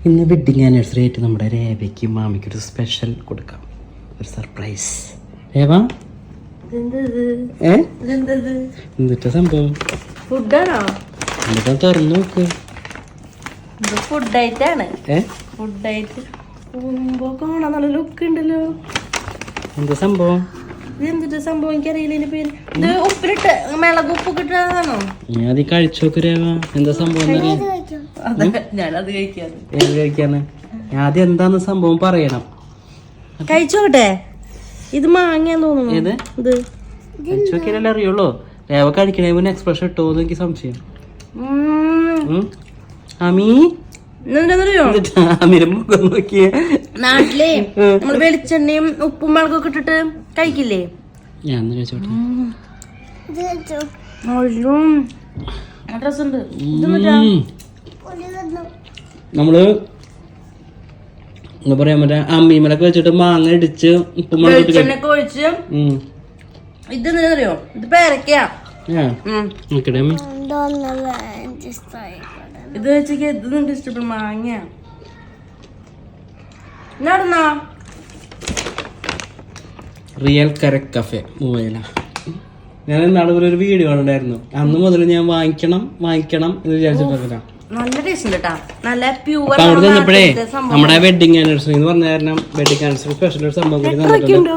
ഇന്ന് wedding anniversary ആയിട്ട് നമ്മുടെ രേവയ്ക്കും മാമിക്കും ഒരു സ്പെഷ്യൽ കൊടുക്കാം, ഒരു സർപ്രൈസ്. രേവ എന്നിട്ട് സംഭവം ഫുഡാണോ? എന്നിട്ട് തുറന്നു നോക്ക്. ഫുഡായിട്ടാണ്. ഫുഡായിട്ട് കാണാൻ നല്ല ലുക്ക് ഉണ്ടല്ലോ. എന്താ സംഭവം? എന്തിട്ട് സംഭവം എനിക്കറിയില്ല പേര്. ഇത് ഉപ്പിലിട്ട് മിളക് ഉപ്പൊക്കെ ഇട്ടതാണോ? ഞാൻ അത് കഴിച്ചു നോക്ക് രേവ. എന്താ സംഭവം? ഞാനത് കഴിക്കാറ്. ഏത് കഴിക്കാന്ന്? ആദ്യം എന്താന്ന് സംഭവം പറയണം. കഴിച്ചോട്ടെ. ഇത് മാങ്ങയാന്ന് തോന്നുന്നു. ഏത് ഇത് കഴിച്ചു നോക്കിയാലല്ലേ അറിയുള്ളൂ. രേവ കഴിക്കണേ മുന്നേ എക്സ്പ്രഷൻ ഇട്ടോന്ന് എനിക്ക് സംശയം. അമീ നാട്ടിലെ നമ്മള് വെളിച്ചെണ്ണയും ഉപ്പും മുളകൊക്കെ ഇട്ടിട്ട് കഴിക്കില്ലേ? ഞാൻ കഴിച്ചോട്ടെ. ഡ്രസ്സുണ്ട്. നമ്മള് എന്താ പറയാ, മറ്റേ അമ്മീമലൊക്കെ വെച്ചിട്ട് മാങ്ങ ഇടിച്ച് ഉപ്പും വെളിച്ചെണ്ണയൊക്കെ ഒഴിച്ച്. ഇത് അറിയോ? ഇത് പേരക്കയാ. ഇത് വെച്ചേക്ക് ഇത് ഇഷ്ടപ്പെടും. മാങ്ങ റിയൽ കരക് കഫേ മൂവേല. ഞാൻ ഇന്നാളെ ഒരു വീഡിയോ കണ്ടായിരുന്നു. അന്ന് മുതൽ ഞാൻ വാങ്ങിക്കണം എന്ന് വിചാരിച്ചിട്ടില്ല. നല്ല ടേസ്റ്റ് ഉണ്ട് കേട്ടാ. നല്ല പ്യൂർ. അവിടെ ചെന്നപ്പോഴേ നമ്മുടെ വെഡിങ് ആനിവേഴ്സറി എന്ന് പറഞ്ഞ കാരണം വെഡിങ് ആനിവേഴ്സറി സ്പെഷ്യൽ ഒരു സംഭവം കൂടി തന്നിട്ടുണ്ട്.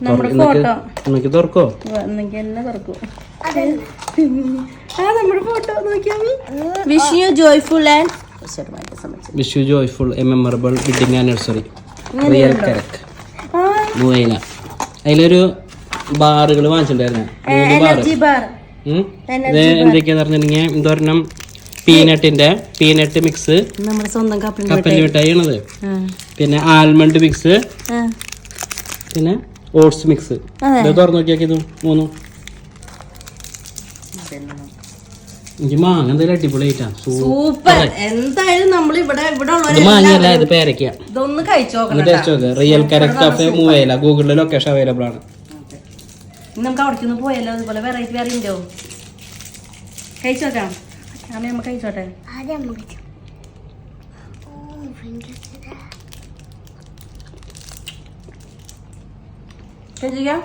നമ്മുടെ ഫോട്ടോ നമുക്ക് തുറക്കോ? എന്നെ തുറക്കൂ. നമ്മുടെ ഫോട്ടോ നോക്കിയാൽ wish you joyful and wish you joyful a memorable wedding anniversary Real Karak Muwaileh. അതിലൊരു ബാറുകൾ വാങ്ങിച്ചിട്ടുണ്ടായിരുന്നു. എന്തൊക്കെയാന്ന് പറഞ്ഞിട്ടുണ്ടെങ്കിൽ ഇതൊരെണ്ണം പീനട്ട് മിക്സ്, കപ്പൽ മിഠായി ആണത്. പിന്നെ ആൽമണ്ട് മിക്സ്, പിന്നെ ഓട്സ് മിക്സ്. ഇത് തുറന്നു നോക്കിയാക്കിയത് മൂന്നും. എനിക്ക് മാങ്ങ എന്തായാലും അടിപൊളിയായിട്ടാ. സൂപ്പർ. എന്തായാലും നമ്മൾ ഇവിടെ മാങ്ങയല്ല, ഇത് പേരയ്ക്ക. ഇതൊന്ന് കഴിച്ചോ. Real Karak cafe Muwaileh. ഗൂഗിളിൽ ലൊക്കേഷൻ അവൈലബിൾ ആണ്. നമുക്ക് അവിടേക്കൊന്ന് പോയല്ലോ. അതുപോലെ വെറൈറ്റി വേറെ ഉണ്ടോ? കഴിച്ചോക്കാം. അമ്മ കഴിച്ചോട്ടെ. കഴിക്കാം.